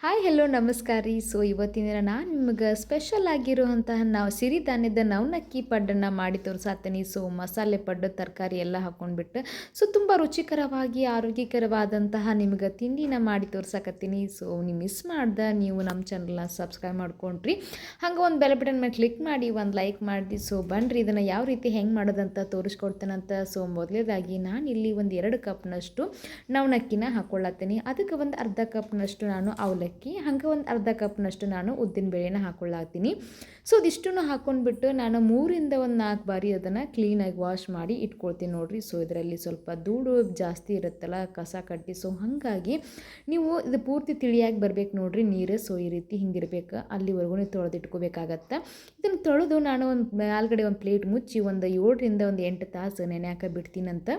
Hi hello ನಮಸ್ಕಾರ ರೀ. So ಇವತ್ತಿನ ದಿನ ನಾನು ನಿಮ್ಗೆ ಸ್ಪೆಷಲ್ ಆಗಿರುವಂತಹ ನಾವು ಸಿರಿಧಾನ್ಯದ ನವನಕ್ಕಿ ಪಡ್ಡನ್ನು ಮಾಡಿ ತೋರಿಸಾತೀನಿ. ಸೊ ಮಸಾಲೆ ಪಡ್ಡು ತರಕಾರಿ ಎಲ್ಲ ಹಾಕ್ಕೊಂಡ್ಬಿಟ್ಟು ಸೊ ತುಂಬ ರುಚಿಕರವಾಗಿ ಆರೋಗ್ಯಕರವಾದಂತಹ ನಿಮ್ಗೆ ತಿಂಡಿನ ಮಾಡಿ ತೋರ್ಸಕತ್ತೀನಿ. ಸೊ ನೀವು ಮಿಸ್ ಮಾಡ್ದೆ ನೀವು ನಮ್ಮ ಚಾನಲ್ನ ಸಬ್ಸ್ಕ್ರೈಬ್ ಮಾಡ್ಕೊಂಡ್ರಿ, ಹಂಗೆ ಒಂದು ಬೆಲ್ ಬಟನ್ ಮೇಲೆ ಕ್ಲಿಕ್ ಮಾಡಿ ಒಂದು ಲೈಕ್ ಮಾಡಿ. ಸೊ ಬನ್ನಿರಿ ಇದನ್ನು ಯಾವ ರೀತಿ ಹೆಂಗೆ ಮಾಡೋದಂತ ತೋರಿಸ್ಕೊಡ್ತೇನಂತ. ಸೊ ಮೊದಲೇದಾಗಿ ನಾನಿಲ್ಲಿ ಒಂದು 2 ಕಪ್ನಷ್ಟು ನವನಕ್ಕಿನ ಹಾಕ್ಕೊಳ್ಳತ್ತೀನಿ. ಅದಕ್ಕೆ ಒಂದು ಅರ್ಧ ಕಪ್ನಷ್ಟು ನಾನು ಅವಲಕ್ಕಿ, ಹಾಗೆ ಒಂದು ಅರ್ಧ ಕಪ್ನಷ್ಟು ನಾನು ಉದ್ದಿನ ಬೇಳೆನ ಹಾಕ್ಕೊಳ್ಳತ್ತೀನಿ. ಸೊ ಇದಿಷ್ಟನ್ನು ಹಾಕ್ಕೊಂಡ್ಬಿಟ್ಟು ನಾನು 3ರಿಂದ 4 ಬಾರಿ ಅದನ್ನು ಕ್ಲೀನಾಗಿ ವಾಶ್ ಮಾಡಿ ಇಟ್ಕೊಳ್ತೀನಿ ನೋಡಿರಿ. ಸೊ ಇದರಲ್ಲಿ ಸ್ವಲ್ಪ ಧೂಳು ಜಾಸ್ತಿ ಇರುತ್ತಲ್ಲ, ಕಸ ಕಡ್ಡಿ. ಸೊ ಹಾಗಾಗಿ ನೀವು ಇದು ಪೂರ್ತಿ ತಿಳಿಯಾಗಿ ಬರಬೇಕು ನೋಡಿರಿ ನೀರು. ಸೊ ಈ ರೀತಿ ಹಿಂಗಿರ್ಬೇಕು, ಅಲ್ಲಿವರೆಗೂ ತೊಳೆದಿಟ್ಕೋಬೇಕಾಗತ್ತೆ. ಇದನ್ನು ತೊಳೆದು ನಾನು ಒಂದು ಮೇಲ್ಗಡೆ ಒಂದು ಪ್ಲೇಟ್ ಮುಚ್ಚಿ ಒಂದು 7ರಿಂದ 8 ತಾಸು ನೆನೆಯಾಕ ಬಿಡ್ತೀನಂತ.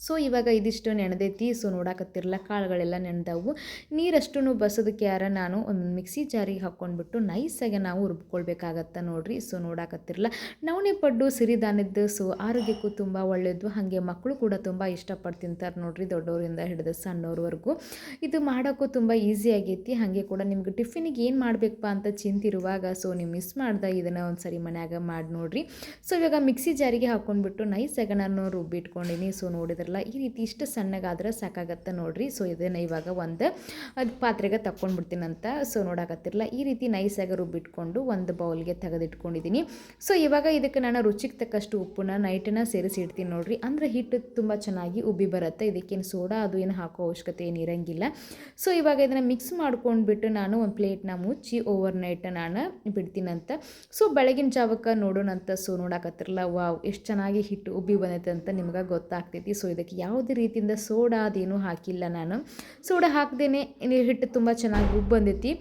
ಸೊ ಇವಾಗ ಇದಿಷ್ಟು ನೆನೆದೈತಿ. ಸೊ ನೋಡಾಕತ್ತಿರಲ್ಲ ಕಾಳುಗಳೆಲ್ಲ ನೆನೆದವು. ನೀರಷ್ಟು ಬಸೋದಕ್ಕೆ ನಾನು ಒಂದು ಮಿಕ್ಸಿ ಜಾರಿಗೆ ಹಾಕ್ಕೊಂಡ್ಬಿಟ್ಟು ನೈಸಾಗಿ ನಾವು ರುಬ್ಕೊಳ್ಬೇಕಾಗತ್ತೆ ನೋಡಿರಿ. ಸೊ ನೋಡಾಕತ್ತಿರಲ್ಲ ನವಣೆ ಪಡ್ಡು ಸಿರಿಧಾನ್ಯದ್ದು. ಸೊ ಆರೋಗ್ಯಕ್ಕೂ ತುಂಬ ಒಳ್ಳೆಯದು, ಹಾಗೆ ಮಕ್ಕಳು ಕೂಡ ತುಂಬ ಇಷ್ಟಪಟ್ಟು ತಿಂತಾರೆ ನೋಡಿರಿ, ದೊಡ್ಡವರಿಂದ ಹಿಡಿದು ಸಣ್ಣವ್ರವರೆಗೂ. ಇದು ಮಾಡೋಕ್ಕೂ ತುಂಬ ಈಸಿ ಆಗೈತಿ. ಹಾಗೆ ಕೂಡ ನಿಮ್ಗೆ ಟಿಫಿನಿಗೆ ಏನು ಮಾಡಬೇಕಪ್ಪ ಅಂತ ಚಿಂತಿರುವಾಗ ಸೊ ನೀವು ಮಿಸ್ ಮಾಡ್ದೆ ಇದನ್ನು ಒಂದು ಸರಿ ಮನ್ಯಾಗ ಮಾಡಿ ನೋಡಿರಿ. ಸೊ ಇವಾಗ ಮಿಕ್ಸಿ ಜಾರಿಗೆ ಹಾಕ್ಕೊಂಡ್ಬಿಟ್ಟು ನೈಸಾಗಿ ನಾನು ರುಬ್ಬಿಟ್ಕೊಂಡಿನಿ. ಸೊ ನೋಡಿದ್ರೆ ಈ ರೀತಿ ಇಷ್ಟು ಸಣ್ಣಗಾದ್ರೆ ಸಾಕಾಗತ್ತೆ ನೋಡ್ರಿ. ಸೊ ಇದನ್ನು ಇವಾಗ ಒಂದು ಪಾತ್ರೆಗೆ ತಕ್ಕೊಂಡ್ಬಿಡ್ತೀನಂತ. ಸೊ ನೋಡಾಕತ್ತಿರಲ್ಲ ಈ ರೀತಿ ನೈಸಾಗಿ ರುಬ್ಬಿಟ್ಕೊಂಡು ಒಂದು ಬೌಲ್ಗೆ ತೆಗೆದಿಟ್ಕೊಂಡಿದ್ದೀನಿ. ಸೊ ಇವಾಗ ಇದಕ್ಕೆ ನಾನು ರುಚಿಗೆ ತಕ್ಕಷ್ಟು ಉಪ್ಪನ್ನ ನೈಟನ್ನ ಸೇರಿಸಿ ಇಡ್ತೀನಿ ನೋಡ್ರಿ. ಅಂದರೆ ಹಿಟ್ಟು ತುಂಬ ಚೆನ್ನಾಗಿ ಉಬ್ಬಿ ಬರುತ್ತೆ. ಇದಕ್ಕೇನು ಸೋಡಾ ಅದು ಏನು ಹಾಕೋ ಅವಶ್ಯಕತೆ ಏನು ಇರಂಗಿಲ್ಲ. ಸೊ ಇವಾಗ ಇದನ್ನು ಮಿಕ್ಸ್ ಮಾಡ್ಕೊಂಡ್ಬಿಟ್ಟು ನಾನು ಒಂದು ಪ್ಲೇಟ್ನ ಮುಚ್ಚಿ ಓವರ್ ನೈಟ್ ನಾನು ಬಿಡ್ತೀನಂತ. ಸೊ ಬೆಳಗಿನ ಜಾವಕ್ಕೆ ನೋಡೋಣಂತ. ಸೊ ನೋಡಾಕತ್ತಿರಲ್ಲ ವಾವ್ ಎಷ್ಟು ಚೆನ್ನಾಗಿ ಹಿಟ್ಟು ಉಬ್ಬಿ ಬಂದೈತೆ ಅಂತ ನಿಮ್ಗೆ ಗೊತ್ತಾಗ್ತೈತಿ. ಸೊ ಇದಕ್ಕೆ ಯಾವುದೇ ರೀತಿಯಿಂದ ಸೋಡಾ ಅದೇನೂ ಹಾಕಿಲ್ಲ ನಾನು. ಸೋಡಾ ಹಾಕ್ದೇನೆ ಹಿಟ್ಟು ತುಂಬ ಚೆನ್ನಾಗಿ ಉಬ್ಬು ಬಂದೈತಿ,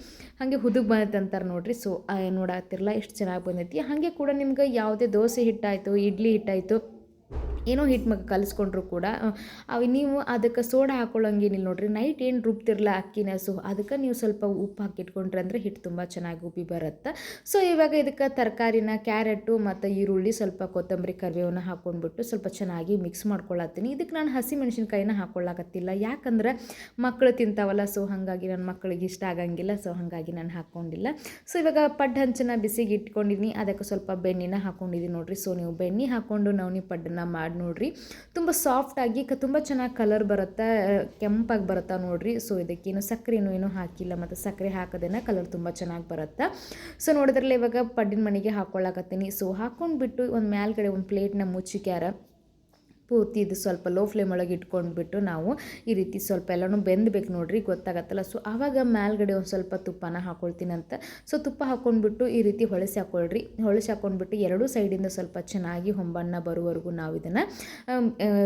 ಹಾಗೆ ಹುದುಗ್ ಬಂದೈತೆ ಅಂತಾರೆ ನೋಡಿರಿ. ಸೊ ನೋಡಾಗ್ತಿರಲ್ಲ ಎಷ್ಟು ಚೆನ್ನಾಗಿ ಬಂದೈತಿ. ಹಾಗೆ ಕೂಡ ನಿಮ್ಗೆ ಯಾವುದೇ ದೋಸೆ ಹಿಟ್ಟಾಯಿತು, ಇಡ್ಲಿ ಹಿಟ್ಟಾಯಿತು, ಏನೋ ಹಿಟ್ಟು ಕಲಿಸ್ಕೊಂಡ್ರು ಕೂಡ ನೀವು ಅದಕ್ಕೆ ಸೋಡಾ ಹಾಕೊಳ್ಳೋಂಗೇನಿಲ್ಲ ನೋಡಿರಿ. ನೈಟ್ ಏನು ರುಬ್ತಿರಲ್ಲ ಅಕ್ಕಿನ, ಸೊ ಅದಕ್ಕೆ ನೀವು ಸ್ವಲ್ಪ ಉಪ್ಪು ಹಾಕಿಟ್ಕೊಂಡ್ರೆ ಅಂದರೆ ಹಿಟ್ಟು ತುಂಬ ಚೆನ್ನಾಗಿ ಉಬ್ಬಿ ಬರುತ್ತೆ. ಸೊ ಇವಾಗ ಇದಕ್ಕೆ ತರಕಾರಿನ ಕ್ಯಾರೆಟು ಮತ್ತು ಈರುಳ್ಳಿ, ಸ್ವಲ್ಪ ಕೊತ್ತಂಬರಿ, ಕರಿಬೇವನ್ನ ಹಾಕ್ಕೊಂಡ್ಬಿಟ್ಟು ಸ್ವಲ್ಪ ಚೆನ್ನಾಗಿ ಮಿಕ್ಸ್ ಮಾಡ್ಕೊಳತ್ತೀನಿ. ಇದಕ್ಕೆ ನಾನು ಹಸಿಮೆಣ್ಸಿನ್ಕಾಯಿನ ಹಾಕ್ಕೊಳ್ಳಾಕತ್ತಿಲ್ಲ, ಯಾಕಂದ್ರೆ ಮಕ್ಕಳು ತಿಂತಾವಲ್ಲ. ಸೊ ಹಾಗಾಗಿ ನನ್ನ ಮಕ್ಕಳಿಗೆ ಇಷ್ಟ ಆಗಂಗಿಲ್ಲ. ಸೊ ಹಾಗಾಗಿ ನಾನು ಹಾಕ್ಕೊಂಡಿಲ್ಲ. ಸೊ ಇವಾಗ ಪಡ್ಡು ಹಂಚನ್ನು ಬಿಸಿಗೆ ಇಟ್ಕೊಂಡಿದ್ದೀನಿ, ಅದಕ್ಕೆ ಸ್ವಲ್ಪ ಬೆಣ್ಣೆನ ಹಾಕ್ಕೊಂಡಿದ್ದೀನಿ ನೋಡಿರಿ. ಸೊ ನೀವು ಬೆಣ್ಣೆ ಹಾಕ್ಕೊಂಡು ನವಣೆ ಪಡ್ಡನ್ನು ಮಾಡಿ ನೋಡ್ರಿ, ತುಂಬ ಸಾಫ್ಟಾಗಿ ತುಂಬ ಚೆನ್ನಾಗಿ ಕಲರ್ ಬರುತ್ತೆ, ಕೆಂಪಾಗಿ ಬರುತ್ತೆ ನೋಡ್ರಿ. ಸೊ ಇದಕ್ಕೇನು ಸಕ್ಕರೆನೂ ಏನೂ ಹಾಕಿಲ್ಲ, ಮತ್ತು ಸಕ್ಕರೆ ಹಾಕೋದೇನ ಕಲರ್ ತುಂಬ ಚೆನ್ನಾಗಿ ಬರುತ್ತೆ. ಸೊ ನೋಡಿದ್ರಲ್ಲ ಇವಾಗ ಪಡ್ಡಿನ ಮಣಿಗೆ ಹಾಕ್ಕೊಳ್ಳಾಕತ್ತೀನಿ. ಸೊ ಹಾಕ್ಕೊಂಡ್ಬಿಟ್ಟು ಒಂದು ಮೇಲ್ಗಡೆ ಒಂದು ಪ್ಲೇಟ್ನ ಮುಚ್ಚಿಕ್ಯಾರ ಪೂರ್ತಿ ಇದು ಸ್ವಲ್ಪ ಲೋ ಫ್ಲೇಮ್ ಒಳಗೆ ಇಟ್ಕೊಂಡ್ಬಿಟ್ಟು ನಾವು ಈ ರೀತಿ ಸ್ವಲ್ಪ ಎಲ್ಲನೂ ಬೆಂದಬೇಕು ನೋಡ್ರಿ, ಗೊತ್ತಾಗತ್ತಲ್ಲ. ಸೊ ಆವಾಗ ಮೇಲ್ಗಡೆ ಒಂದು ಸ್ವಲ್ಪ ತುಪ್ಪನ ಹಾಕ್ಕೊಳ್ತೀನಂತ. ಸೊ ತುಪ್ಪ ಹಾಕ್ಕೊಂಡ್ಬಿಟ್ಟು ಈ ರೀತಿ ಹೊಳಸಿ ಹಾಕ್ಕೊಳ್ರಿ. ಹೊಳಸಿ ಹಾಕ್ಕೊಂಡ್ಬಿಟ್ಟು ಎರಡೂ ಸೈಡಿಂದ ಸ್ವಲ್ಪ ಚೆನ್ನಾಗಿ ಹೊಂಬಣ್ಣ ಬರುವವರೆಗೂ ನಾವು ಇದನ್ನು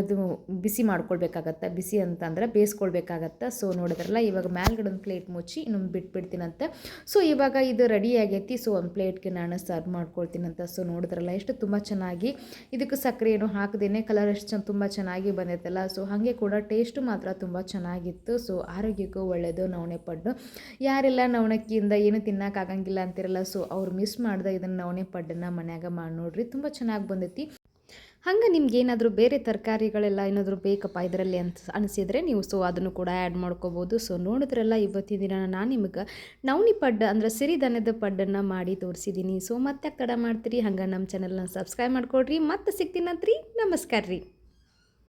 ಇದು ಬಿಸಿ ಮಾಡ್ಕೊಳ್ಬೇಕಾಗತ್ತೆ. ಬಿಸಿ ಅಂತಂದ್ರೆ ಬೇಯಿಸ್ಕೊಳ್ಬೇಕಾಗತ್ತೆ. ಸೊ ನೋಡಿದ್ರಲ್ಲ ಇವಾಗ ಮೇಲ್ಗಡೆ ಒಂದು ಪ್ಲೇಟ್ ಮುಚ್ಚಿ ಇನ್ನೊಂದು ಬಿಟ್ಬಿಡ್ತೀನಂತ. ಸೊ ಇವಾಗ ಇದು ರೆಡಿ ಆಗೈತಿ. ಸೊ ಒಂದು ಪ್ಲೇಟ್ಗೆ ನಾನು ಸರ್ವ್ ಮಾಡ್ಕೊಳ್ತೀನಂತ. ಸೊ ನೋಡಿದ್ರಲ್ಲ ಎಷ್ಟು ತುಂಬ ಚೆನ್ನಾಗಿ ಇದಕ್ಕೆ ಸಕ್ಕರೆ ಏನು ಹಾಕದೇನೆ ಕಲರ್ ಎಷ್ಟು ತುಂಬ ಚೆನ್ನಾಗಿ ಬಂದೈತಲ್ಲ. ಸೊ ಹಾಗೆ ಕೂಡ ಟೇಸ್ಟು ಮಾತ್ರ ತುಂಬ ಚೆನ್ನಾಗಿತ್ತು. ಸೊ ಆರೋಗ್ಯಕ್ಕೂ ಒಳ್ಳೆಯದು ನವಣೆ ಪಡ್ಡು. ಯಾರೆಲ್ಲ ನವಣಕ್ಕಿಯಿಂದ ಏನು ತಿನ್ನೋಕ್ಕಾಗಂಗಿಲ್ಲ ಅಂತಿರಲ್ಲ, ಸೊ ಅವ್ರು ಮಿಸ್ ಮಾಡ್ದೆ ಇದನ್ನು ನವಣೆ ಪಡ್ಡನ್ನು ಮನ್ಯಾಗ ಮಾಡಿ ನೋಡ್ರಿ, ತುಂಬ ಚೆನ್ನಾಗಿ ಬಂದೈತಿ. ಹಂಗೆ ನಿಮ್ಗೆ ಏನಾದರೂ ಬೇರೆ ತರಕಾರಿಗಳೆಲ್ಲ ಏನಾದರೂ ಬೇಕಪ್ಪ ಇದರಲ್ಲಿ ಅಂತ ಅನಿಸಿದರೆ ನೀವು ಸೊ ಅದನ್ನು ಕೂಡ ಆ್ಯಡ್ ಮಾಡ್ಕೋಬೋದು. ಸೊ ನೋಡಿದ್ರಲ್ಲ ಇವತ್ತಿನ ದಿನ ನಾನು ನಿಮಗೆ ನವಣೆ ಪಡ್ಡು ಅಂದರೆ ಸಿರಿಧಾನ್ಯದ ಪಡ್ಡನ್ನು ಮಾಡಿ ತೋರಿಸಿದ್ದೀನಿ. ಸೊ ಮತ್ತೆ ತಡ ಮಾಡ್ತೀರಿ, ಹಂಗೆ ನಮ್ಮ ಚಾನಲ್ನ ಸಬ್ಸ್ಕ್ರೈಬ್ ಮಾಡ್ಕೊಳ್ರಿ. ಮತ್ತೆ ಸಿಗ್ತೀನಂತ್ರಿ. ನಮಸ್ಕಾರ ರೀ.